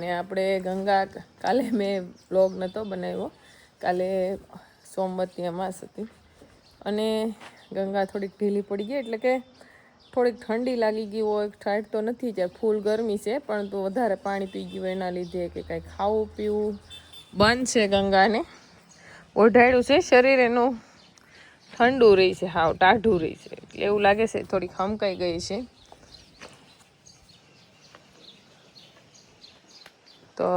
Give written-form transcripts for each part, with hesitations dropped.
ને આપણે ગંગા કાલે મેં બ્લોગ નહોતો બનાવ્યો, કાલે સોમવતી અમાસ હતી અને ગંગા થોડીક ઢીલી પડી ગઈ, એટલે કે થોડીક ઠંડી લાગી ગઈ હોય. ઠાઠ તો નથી જાય, ફૂલ ગરમી છે, પરંતુ વધારે પાણી પી ગયું એના લીધે કે કાંઈ ખાવું પીવું બંધ છે. ગંગાને ઓઢાડ્યું છે, શરીર એનું ઠંડુ રહી છે, હાવ ટાઢું રહી છે, એટલે એવું લાગે છે થોડીક હમકાઈ ગઈ છે. તો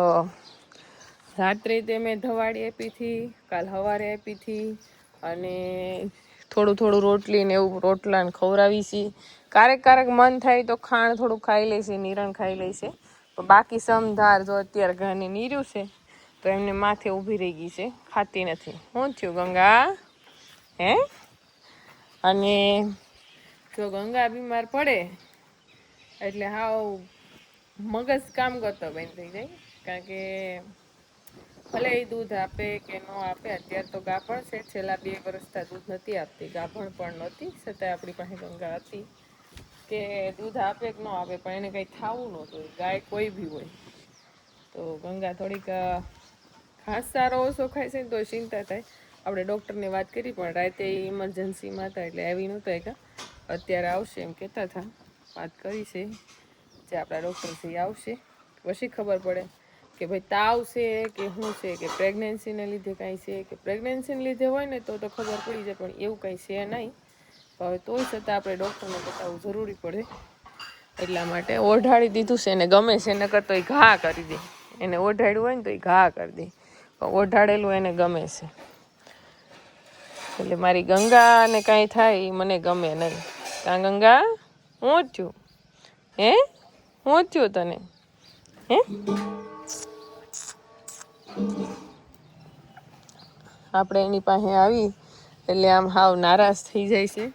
રાત્રે તે મેં ધવાડી આપી હતી, કાલ સવારે આપી હતી, અને થોડું થોડું રોટલી ને એવું રોટલાને ખવડાવી છે. ક્યારેક મન થાય તો ખાણ થોડું ખાઈ લે છે, નિરણ ખાઈ લે છે, પણ બાકી સમધાર જો અત્યારે ઘરને નીર્યું છે તો એમને માથે ઊભી રહી ગઈ છે, ખાતી નથી. શું થયું ગંગા? હે? અને જો ગંગા બીમાર પડે એટલે હાવ મગજ કામ કરતો બંધ થઈ જાય, કારણ કે ભલે એ દૂધ આપે કે ન આપે, અત્યારે તો ગાભણ છે, છેલ્લા 2 વર્ષથી દૂધ નથી આપતી, ગાભણ પણ નહોતી, છતાંય આપણી પાસે ગંગા હતી કે દૂધ આપે કે ન આપે પણ એને કંઈ થવું નહોતું. ગાય કોઈ બી હોય તો ગંગા થોડીક ઘાસ સારો ઓછો ખાય છે ને તો ચિંતા થાય. આપણે ડૉક્ટરને વાત કરી પણ રાતે ઇમરજન્સીમાં હતા એટલે આવી નહોતા કે અત્યારે આવશે એમ કહેતા હતા. વાત કરી છે જે આપણા ડૉક્ટર છે એ આવશે, પછી ખબર પડે કે ભાઈ તાવ છે કે શું છે, કે પ્રેગ્નન્સીને લીધે કાંઈ છે, કે પ્રેગ્નન્સીને લીધે હોય ને તો ખબર પડી જાય, પણ એવું કંઈ છે નહીં. હવે તોય છતાં આપણે ડૉક્ટરને બતાવવું જરૂરી પડે, એટલા માટે ઓઢાડી દીધું છે. એને ગમે છે, એને કરતો એ ઘા કરી દે, એને ઓઢાડ્યું હોય ને તો એ ઘા કરી દે, પણ ઓઢાડેલું એને ગમે છે. એટલે મારી ગંગાને કાંઈ થાય એ મને ગમે નહીં. કાં ગંગા? શું થયું? હે? શું થયું તને? હે? આપણે એની પાસે આવી એટલે આમ હાવ નારાજ થઈ જાય છે,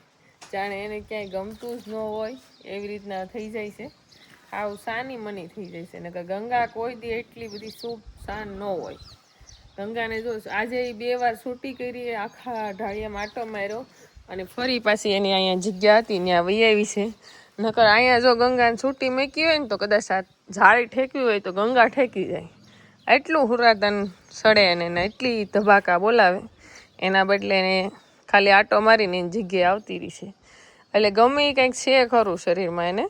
જાણે એને ક્યાંય ગમતું જ ન હોય એવી રીતના થઈ જાય છે. હાવ સાની મની થઈ જાય છે. ને ગંગા કોઈ દી એટલી બધી શુભ શાન ન હોય. ગંગાને જો આજે 2 વાર છૂટી કરી, આખા ઢાળિયામાં આટો માર્યો અને ફરી પાછી એની અહીંયા જગ્યા હતી ત્યાં વહી આવી છે. નકર અહીંયા જો ગંગાને છૂટી મૂકી હોય ને તો કદાચ આ જાળી ઠેકવી હોય તો ગંગા ઠેકી જાય. એટલું હુરાતન સડે એને ને એટલી ધબાકા બોલાવે, એના બદલે એને ખાલી આટો મારીને એની જગ્યાએ આવતી રહી છે. એટલે ગમે એ કંઈક છે ખરું શરીરમાં, એને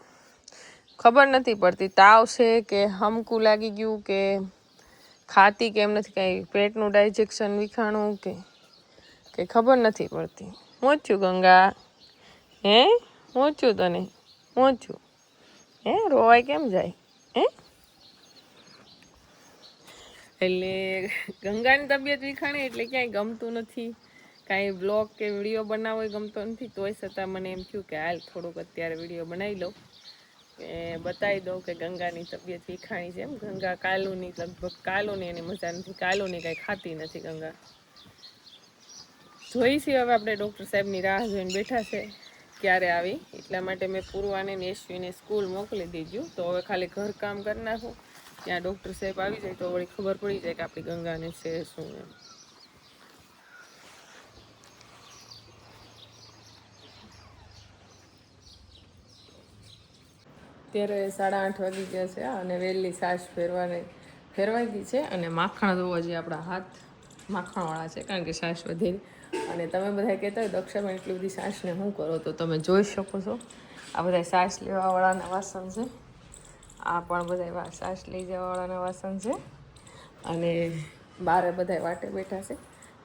ખબર નથી પડતી. તાવ છે કે હમકું લાગી ગયું કે ખાતી કેમ નથી, કાંઈ પેટનું ડાયજેક્શન વિખાણું કે ખબર નથી પડતી. શું થયું ગંગા? હે? શું થયું તને? શું થયું? હે? રોવાય કેમ જાય? હે? એટલે ગંગાની તબિયત વિખાણી એટલે ક્યાંય ગમતું નથી, કાંઈ બ્લોગ કે વિડીયો બનાવવો ગમતો નથી. તોય છતાં મને એમ થયું કે હાલ થોડુંક અત્યારે વિડીયો બનાવી લઉં, કે બતાવી દઉં કે ગંગાની તબિયત વિખાણી છે. એમ ગંગા કાલુની લગભગ કાલુની એની મજા નથી, કાલુની કાંઈ ખાતી નથી ગંગા. જોઈ છે હવે આપણે ડૉક્ટર સાહેબની રાહ જોઈને બેઠા છે ક્યારે આવી, એટલા માટે મેં પૂર્વાને ને એશ્વીને સ્કૂલ મોકલી દીધું. તો હવે ખાલી ઘર કામ કરી નાખું, ત્યાં ડૉક્ટર સાહેબ આવી જાય તો વળી ખબર પડી જાય કે આપણી ગંગાને છે શું એમ. અત્યારે 8:30 વાગી ગયા છે અને વહેલી છાશ ફેરવાઈ ગઈ છે, અને માખણ જોવા જે આપણા હાથ માખણવાળા છે, કારણ કે છાશ વધી. અને તમે બધા કહેતા હોય દક્ષામાં એટલી બધી છાશને શું કરો, તો તમે જોઈ શકો છો આ બધા છાશ લેવાવાળાના વાસણ છે, આ પણ બધા છાશ લઈ જવાવાળાના વાસણ છે, અને બારે બધા વાટે બેઠા છે.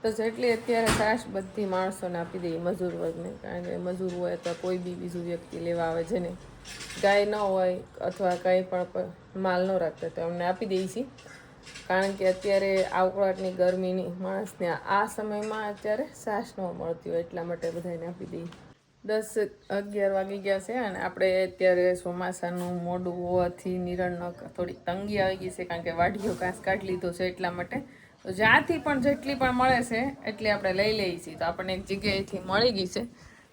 તો જેટલી અત્યારે છાશ બધી માણસોને આપી દઈએ, મજૂર વર્ગને, કારણ કે મજૂર હોય અથવા કોઈ બી બીજું વ્યક્તિ લેવા આવે છે ને ગાય ન હોય અથવા કંઈ પણ માલ ન રાખતા તો અમને આપી દઈએ છીએ, કારણ કે અત્યારે આવકળાટની ગરમીની માણસને આ સમયમાં અત્યારે છાશ ન મળતી હોય, એટલા માટે બધાને આપી દઈએ. 10-11 વાગી ગયા છે અને આપણે અત્યારે ચોમાસાનું મોડું હોવાથી નિરણ થોડીક તંગી આવી ગઈ છે, કારણ કે વાઢીઓ ઘાસ કાઢી લીધો છે, એટલા માટે તો જ્યાંથી પણ જેટલી પણ મળે છે એટલી આપણે લઈ લઈએ છીએ. તો આપણને એક જગ્યાએથી મળી ગઈ છે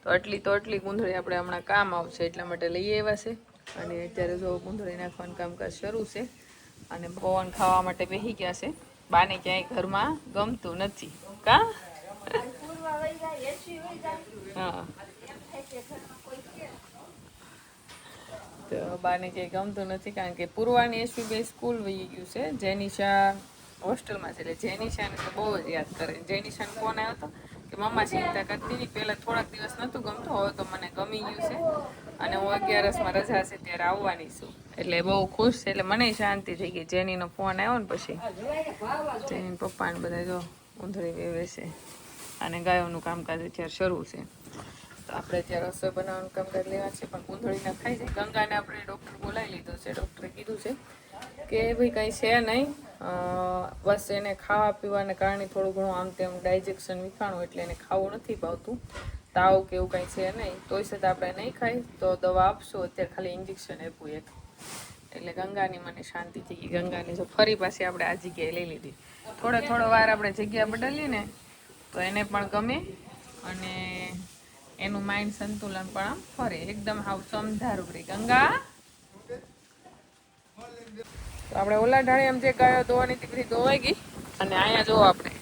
તો એટલી ગુંદળી આપણે હમણાં કામ આવશે, એટલા માટે લઈ આવ્યા છે. અને અત્યારે જો ગુંદળી નાખવાનું કામકાજ શરૂ છે અને પવન ખાવા માટે બેસી ગયા છે. બાને ક્યાંય ઘરમાં ગમતું નથી કા? હા તો બાને કંઈ ગમતું નથી કારણ કે પૂર્વાની એસપી સ્કૂલ વહી ગયું છે. જેનિશા હોસ્ટેલમાં છે એટલે જેનિશાને તો બહુ જ યાદ કરે. જેનિશાને ફોન આવ્યો હતો કે મમ્મા ચિંતા કરતી હતી, પહેલા થોડાક દિવસ નહોતું ગમતું, હવે તો મને ગમી ગયું છે અને હું 11માં રજા છે ત્યારે આવવાની છું. એટલે બહુ ખુશ છે. એટલે મને શાંતિ થઈ ગઈ. જેનીનો ફોન આવ્યો ને પછી જેની પપ્પાને બધા જો ઊંધળી વેવે છે અને ગાયોનું કામકાજ અત્યારે શરૂ છે. તો આપણે અત્યારે રસોઈ બનાવવાનું કામકાજ લેવા છે પણ ઊંધળીને ખાઈ જાય. ગંગાને આપણે ડૉક્ટર બોલાવી લીધો છે. ડૉક્ટરે કીધું છે કે ભાઈ કંઈ છે નહીં, બસ એને ખાવા પીવાને કારણે થોડું ઘણું આમ તેમ ડાયજેશન વિખાણું એટલે એને ખાવું નથી ભાવતું. તાવ કે એવું કંઈ છે નહીં, તોય છતાં આપણે નહીં ખાઈ તો દવા આપશું. અત્યારે ખાલી ઇન્જેક્શન આપ્યું એક. એટલે ગંગાની મને શાંતિ થઈ ગઈ. ગંગાની જો ફરી પાછી આપણે આ જગ્યાએ લઈ લીધી. થોડો વાર આપણે જગ્યા બદલીએ ને તો એને પણ ગમે અને એનું માઇન્ડ સંતુલન પણ આમ ફરે. એકદમ હાવ સમધારું રહી. ગંગા તો આપણે ઓલા ઢાળે આમ જે ગાયો ધોવાની હતી બધી ધોવાઈ ગઈ અને અહીંયા જો આપણે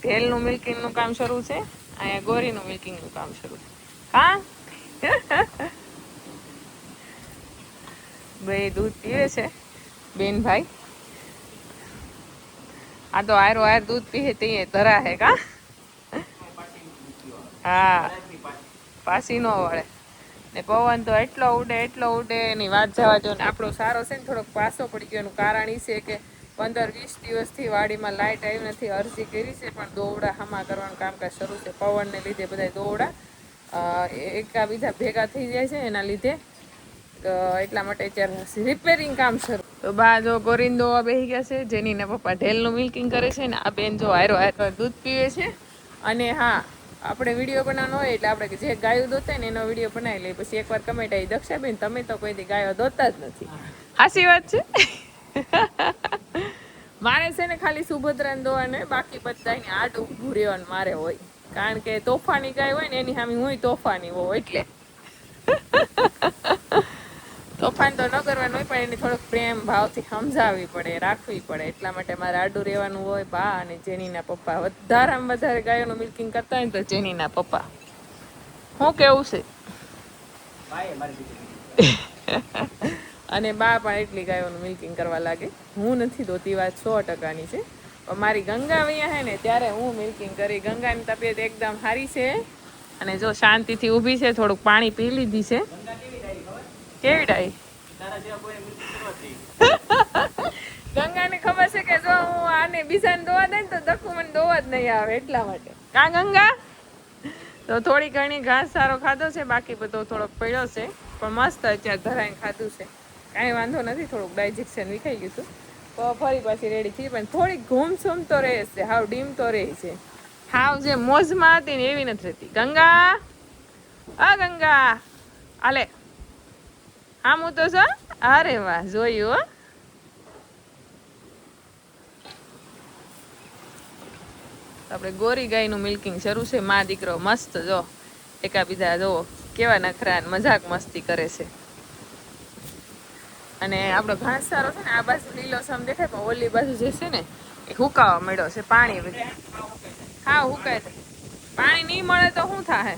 ઢેલનું મિલ્કિંગનું કામ શરૂ છે. અહીંયા ગોરીનું મિલ્કિંગનું કામ શરૂ છે. હા બે દૂધ પીવે છે બેન ભાઈ. આ તો આયરો આયર દૂધ પીએ તે ધરા હે કા. હા પાસી નો વળે ને પવન તો એટલો ઉડે એની વાત જવા જો. ને આપણો સારો છે ને થોડોક પાસો પડી ગયો. એનું કારણ એ છે કે 15-20 દિવસથી વાડીમાં લાઇટ આવી નથી. અરજી કરી છે પણ દોવડા હામા કરવાનું કામકાજ શરૂ છે. પવનને લીધે બધા દોવડા એકાબીજા ભેગા થઈ જાય છે એના લીધે. એટલા માટે અત્યારે રિપેરિંગ કામ શરૂ. તો બા જો ગોરીન દોવા બેસી ગયા છે. જેનીના પપ્પા ઢેલનું મિલ્કિંગ કરે છે ને આ બેન જો આયરો દૂધ પીવે છે. અને હા આપણે વિડીયો બનાવવાનો હોય એટલે આપણે જે ગાયો દોતા ને એનો વિડીયો બનાવી લઈએ. પછી એકવાર કમેન્ટ આવી, દક્ષાબેન તમે તો કોઈ દી ગાયો દોતા જ નથી. સાચી વાત છે. મારે છે ને ખાલી સુભદ્રાને દોવાને, બાકી બધાને આડ ઊભું રહેવાનું મારે હોય. કારણ કે તોફાની ગાય હોય ને એની સામે હું તોફાની હોઉં એટલે તોફાન તો ન કરવાનું હોય પણ એને થોડોક પ્રેમ ભાવથી સમજાવવી પડે, રાખવી પડે. એટલા માટે મારે આડું રહેવાનું હોય. બા અને જેનીના પપ્પા વધારેમાં વધારે ગાયોનું મિલ્કિંગ કરતા હોય ને તો જેનીના પપ્પા. શું કેવું છે? અને બા પણ એટલી ગાયોનું મિલ્કિંગ કરવા લાગે. હું નથી દોતી, વાત 100%ની છે. પણ મારી ગંગા વૈયા હે ને ત્યારે હું મિલ્કિંગ કરી. ગંગાની તબિયત એકદમ સારી છે અને જો શાંતિથી ઊભી છે. થોડુંક પાણી પી લીધી છે. કેવી ડાઈ ગંગાને ખબર છે કે જો હું આને બીજાને દોવા દે ને તો દખું મને દોવા જ નહીં આવે. એટલા માટે કા ગંગા તો થોડી ઘણી ઘાસ સારો ખાધો છે. બાકી બધો થોડોક પડ્યો છે પણ મસ્ત અત્યારે ધરાઈને ખાધું છે. કાંઈ વાંધો નથી. થોડુંક ડાયજેશન વિખાઈ ગયું હતું તો ફરી પાછી રેડી થઈ. પણ થોડીક ઘૂમસૂમ તો રહે છે. હાવ ડીમ તો રહે છે. હાવ જે મોજમાં હતી ને એવી નથી રહેતી. ગંગા ગંગા આલે હા હું તો છો. અરે વાહ જોયું હો. આપણે ગોરી ગાયનું મિલ્કિંગ શરૂ છે. મા દીકરો મસ્ત જો એકાબીજા જો કેવા નખરા મજાક મસ્તી કરે છે. અને આપણો ઘાસ સારો છે ને આ બાજુ લીલો સમ દેખાય પણ ઓલી બાજુ જે છે ને એ હુકાવા મળ્યો છે. પાણી હા હુકાય. પાણી નહીં મળે તો શું થાય?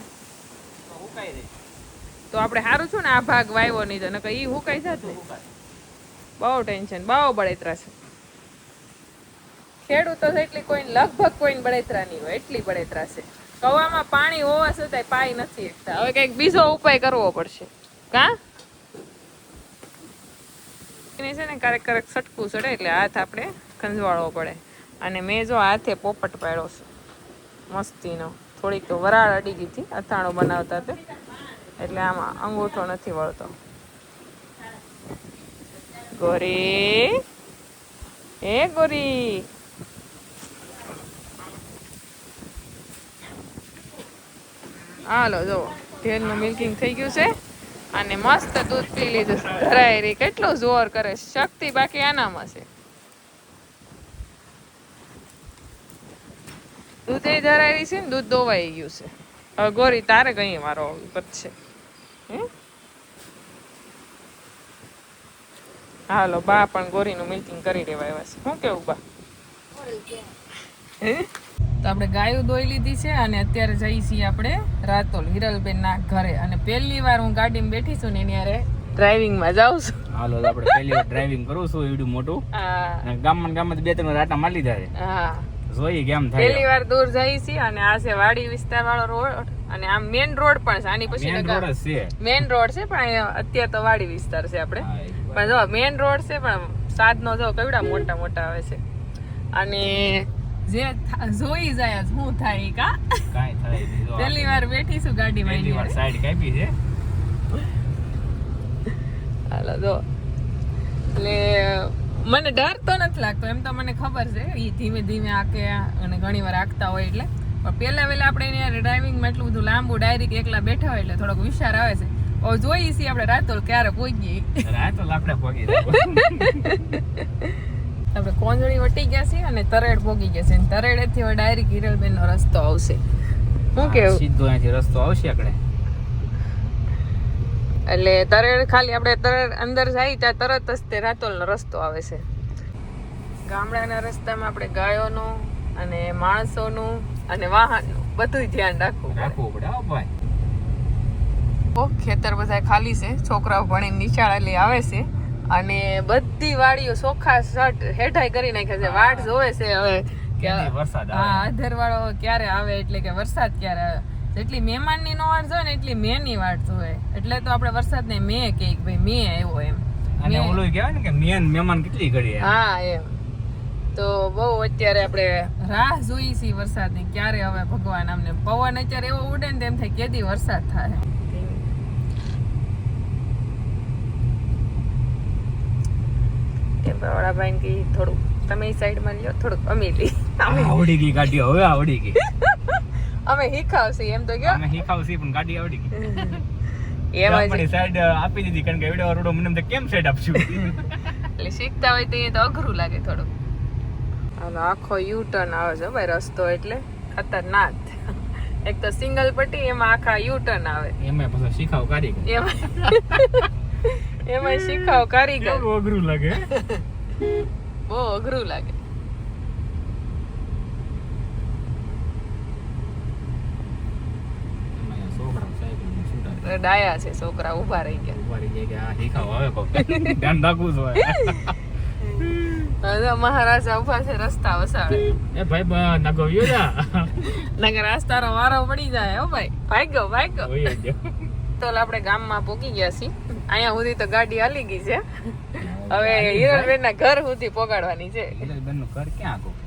તો આપણે સારું છું ને આ ભાગ વાવ્યો નહીં તો નકર ઈ હુકાઈ જાત ને. બહુ ટેન્શન, બહુ બળેતરા છે. ખેડૂતો એટલી કોઈ લગભગ કોઈને બળેતરા નહીં હોય એટલી બળેતરા છે. કવામાં પાણી હોવા છતાંય પાઈ નથી એકતા. હવે કંઈક બીજો ઉપાય કરવો પડશે કા છે ને. ક્યારેક સટકું ચડે એટલે હાથ આપણે ખંજવાળવો પડે. અને મેં જો હાથે પોપટ પાડ્યો છે મસ્તીનો. થોડીક તો વરાળ અડી ગઈ હતી અથાણું બનાવતા તે એટલે આમાં અંગૂઠો નથી વળતો. ગોરી ગોરી હાલો જો ઢેરનું મિલ્કિંગ થઈ ગયું છે અને મસ્ત દૂધ પી લીધું. ધરાય રહી કેટલું જોર કરે. શક્તિ બાકી આનામાં છે. દૂધ એ ધરાય રહી છે ને દૂધ દોવાઈ ગયું છે. હવે ગોરી તારે કઈ મારો છે. હાલો બા પણ ગોરીનું મિલ્કિંગ કરી દેવા આવ્યા છે. શું કેવું બા? તો આપણે ગાયું દોઈ લીધી છે અને અત્યારે જઈએ છીએ આપણે રાતોલ હિરલબેનના ઘરે. અને પહેલી વાર હું ગાડીમાં બેઠી છું ને એની હારે ડ્રાઇવિંગમાં જાઉં છું. હાલો આપણે પહેલી વાર ડ્રાઇવિંગ કરું છું એવડું મોટું. હા, ગામમાં 2-3 રાટા મારી જાય. હા, જોઈએ કેમ થાય. પહેલી વાર દૂર જઈએ છીએ અને આ છે વાડી વિસ્તાર વાળો રોડ અને આમ મેઇન રોડ પણ છે. આની પછી મેઇન રોડ છે પણ અત્યારે તો વાડી વિસ્તાર છે આપણે. પણ જો મેઇન રોડ છે પણ સાધનો જો કેવડા મોટા મોટા આવે છે. અને જે જોઈ જાય શું થાય કા કાઈ થાય નહીં. પહેલી વાર બેઠી છું ગાડીમાં. પહેલી વાર સાઈડ કાપી છે. હાલો જો એટલે મને ડર તો નથી લાગતો, એમ તો મને ખબર છે એ ધીમે ધીમે આકે અને ઘણી વાર આંકતા હોય એટલે. પણ પહેલા આપણે એને ડ્રાઇવિંગમાં એટલું બધું લાંબુ ડાયરેક્ટ એકલા બેઠા હોય એટલે થોડોક વિચાર આવે છે. હવે જોઈએ છીએ આપણે રાતોલ ક્યારે પહોંચીએ. રાતોલ આપણે પહોંચી આપણે કોંજળી વટી ગયા છીએ અને તરેડ પહોંચી ગયા છે. તરેડેથી હવે ડાયરેક્ટ હિરલબેનનો રસ્તો આવશે. શું કેવું? સીધો અહીંથી રસ્તો આવશે આપણે. એટલે તરેડ ખાલી આપણે તરેડ અંદર જાય ત્યાં તરત જ તે રાતોલનો રસ્તો આવે છે. ગામડાના રસ્તામાં આપણે ગાયોનું અને માણસોનું અને વાહનનું બધું ધ્યાન રાખવું પડે. હો ભાઈ, ખેતર બધા ખાલી છે, છોકરાઓ ભણીને નિશાળે આવે છે અને બધી વાડીઓ ચોખ્ખા શર્ટ હેઠાઈ કરી નાખે છે. વાટ જોવે છે હવે કે વરસાદ આવે. હા, અધરવાળો ક્યારે આવે એટલે કે વરસાદ ક્યારે આવે. જેટલી મહેમાનની નો વાટ જોવે ને એટલી મેની વાટ જોવે. એટલે તો આપણે વરસાદને મે કે ભાઈ મે આવ્યો એમ. અને ઓલું કહેવાય ને કે મહેમાન કેટલી ઘડી. હા એમ. તો બહુ અત્યારે આપણે રાહ જોઈ છીએ વરસાદની, ક્યારે હવે ભગવાન અમને. પવન અત્યારે એવો ઉડે ને તેમ થાય કેદી વરસાદ થાય. ટેમ્પાવાળા ભાઈ કે થોડું તમે સાઈડમાં લ્યો, થોડુંક અમે લઈ. આવડી ગઈ ગાડી, હવે આવડી ગઈ. અમે શીખાવશી એમ તો કયો. અમે શીખાવશી પણ ગાડી આવડી ગઈ. એમાં જ સાઈડ આપી દીધી કારણ કે એવડો રોડો મને તો કેમ સાઈડ આપશું. એટલે શીખતા હોય તો એ તો અઘરું લાગે થોડું. હાલો આખો યુ ટર્ન આવે છે ભાઈ રસ્તો, એટલે ખતરનાક. એક તો સિંગલ પટ્ટી, એમાં આખા યુ ટર્ન આવે. એમાં પછી શીખાવ કારીગર. એમાં શીખાવ કારીગર. બહુ અઘરું લાગે. બહુ અઘરું લાગે. ડાયા છે છોકરા, ઉભા રહી ગયા. શીખાવ આવે કોક ધ્યાન રાખવું જોઈએ. મહારાજા ઉભા છે રસ્તા વસાડે. એ ભાઈ નગો વ્યો જા. નગર રસ્તાનો વારો પડી જાય. હો ભાઈ, ભાગ્યો તો આપણે ગામમાં પહોંચી ગયા છીએ. અહીંયા સુધી તો ગાડી હાલી ગઈ છે. હવે હિરલબેન ના ઘર સુધી પહોંચાડવાની છે. હિરલબેન નું ઘર ક્યાં આગળ?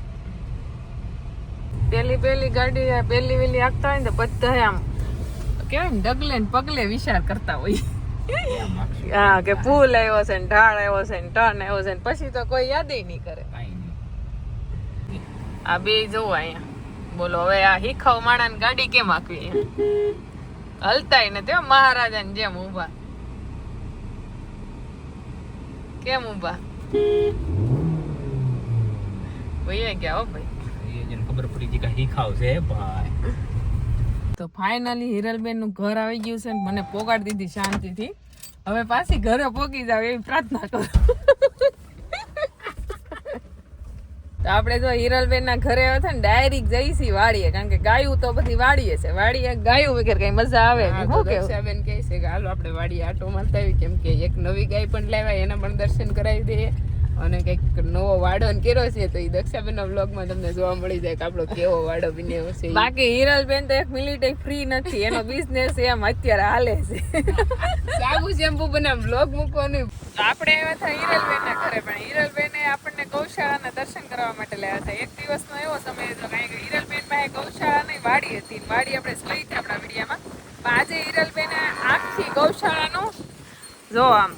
પેલી ગાડી પેલી વેલી આખતા હોય ને તો બધા આમ કેવાય ને ડગલે ને પગલે વિચાર કરતા હોય. હા, કે પુલ આવ્યો છે ને ઢાળ આવ્યો છે ને ટર્ન આવ્યો છે ને પછી તો કોઈ યાદ નહીં કરે. આ બે જોવો અહીંયા. બોલો હવે આ હિખાવ માણા ગાડી કેમ આખવી? હલતાય નથી મહારાજા ને જેમ ઉભા. કેમ ઉભા? ભાઈ ગયા હો ભાઈ. ખબર પડી ગઈ કે હિખાવ છે ભાઈ. તો ફાઇનલી હિરલબેન નું ઘર આવી ગયું છે ને મને પોગાડી દીધી શાંતિથી. હવે પાછી ઘરે પોગી જાવ એવી પ્રાર્થના કરું. તો આપણે જો હિરલબેન ના ઘરે આવ્યા હતા ને ડાયરેક્ટ જઈશી વાડીએ, કારણ કે ગાયું તો બધી વાડીએ છે. વાડીએ ગાયું વગર કઈ મજા આવે નહીં. શું કેવું? દક્ષાબેન કહે છે કે હાલો આપણે વાડીએ આટો મારતા આવી, કેમ કે એક નવી ગાય પણ લાવ્યા, એના પણ દર્શન કરાવી દઈએ અને કઈક નવો વાડો કર્યો છે તો એ દક્ષાબેન ના વ્લોગ માં તમને જોવા મળી જાય કે આપણો કેવો વાડો બન્યો છે. બાકી હિરલબેન તો 1 મિનિટ ફ્રી નથી, એનો બિઝનેસ એમ અત્યારે હાલે છે. સાબુ શેમ્પુ બનાવ વ્લોગ મૂકવાનું. આપણે આવ્યા હતા હિરલબેન ના ઘરે, પણ હિરલબેને આપણને ગૌશાળાના દર્શન કરવા માટે લાવ્યા હતા. એક દિવસનો એવો સમય હતો કારણ કે હિરલબેન પાસે ગૌશાળા નહીં વાડી હતી. વાડી આપણે લઈ હતી આપણા વિડીયામાં. પણ આજે હિરલબેને આખી ગૌશાળાનું જો આમ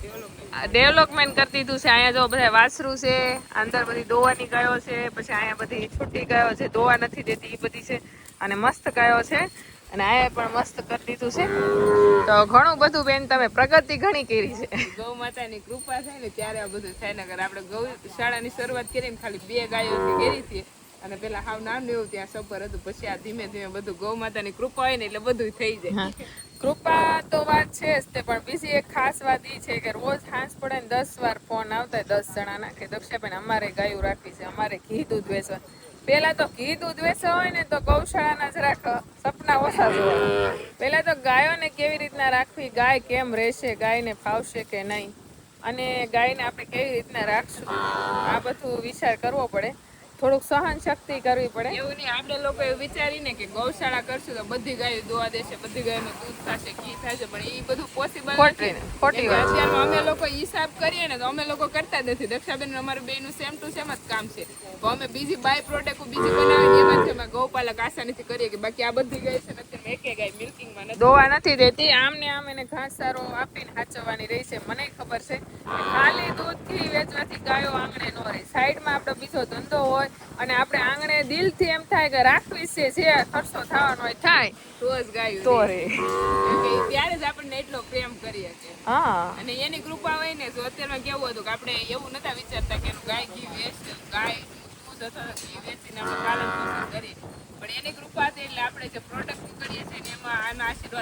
ડેવલપમેન્ટ કરી દીધું છે. અહીંયા જો બધા વાછરું છે, અંદર બધી દોવાની ગાયો છે, પછી અહીંયા બધી છૂટી ગાયો છે, દોવા નથી દેતી એ બધી છે, અને મસ્ત ગાયો છે. અને અહીંયા પણ મસ્ત કરી દીધું છે. તો ઘણું બધું બેન તમે પ્રગતિ ઘણી કરી છે. ગૌ માતાની કૃપા થાય ને ત્યારે આ બધું થાય. નગર આપણે ગૌશાળાની શરૂઆત કરીને ખાલી 2 ગાયોથી કરી હતી અને પેલા હાવ નાનું એવું ત્યાં સફર હતું. પછી આ ધીમે ધીમે બધું ગૌ માતાની કૃપા હોય ને એટલે બધું થઈ જાય. કૃપા તો વાત છે જ તે, પણ બીજી એક ખાસ વાત એ છે કે રોજ સાંજ પડે ને 10 વાર ફોન આવતા 10 જણાના કે દક્ષાબેન અમારે ગાયું રાખવી છે, અમારે ઘી દૂધ વેચવા. પેલા તો ઘી દૂધ વેચવા હોય ને તો ગૌશાળાના જરાક સપના ઓછા જોવા. પેલા તો ગાયોને કેવી રીતના રાખવી, ગાય કેમ રહેશે, ગાયને ફાવશે કે નહીં, અને ગાયને આપણે કેવી રીતના રાખશું, આ બધું વિચાર કરવો પડે. થોડુંક સહન શક્તિ કરવી પડે. એવું નહીં આપણે લોકો એવું વિચારીને કે ગૌશાળા કરશું તો બધી ગાયો દોવા દેશે, બધી ગાયનું દૂધ થશે, ઘી થશે, પણ એ બધું પોસિબલ નથી. ખોટી વાત. અત્યારમાં અમે લોકો હિસાબ કરીએ ને તો અમે લોકો કરતા જ નથી. દક્ષાબેન અમારું બેયનું સેમ ટુ સેમ જ કામ છે. તો અમે બીજી બાય પ્રોડક્ટ બીજી બનાવીને એમાંથી અમે ગૌપાલક આસાનીથી કરીએ કે બાકી આ બધી ગાય છે નથી એકે ગાય મિલ્કિંગમાં નથી દોવા નથી દેતી. આમ ને આમ એને ઘાસ સારો આપીને સાચવવાની રહી છે. મને ખબર છે કે ખાલી દૂધથી વેચવાથી ગાયો આંગણે ન રહે. સાઈડમાં આપણો બીજો ધંધો હોય અને આપણે આંગણે દિલથી એમ થાય કે રાખવી છે, જે ખર્ચો થવાનો હોય થાય તો જ ગાયું તો રે. ત્યારે જ આપણને એટલો પ્રેમ કરીએ કે અને એની કૃપા હોય ને. તો અત્યારમાં કેવું હતું કે આપણે એવું નતા વિચારતા કે ગાય ઘી વેચે, ગાય દૂધ અથવા ઘી વેચીને આપણે પાલન પોષણ કરીએ, પણ એની કૃપા હતી એટલે આપણે જે પ્રોડક્ટ કરીએ છીએ ને એમાં આના આશીર્વાદ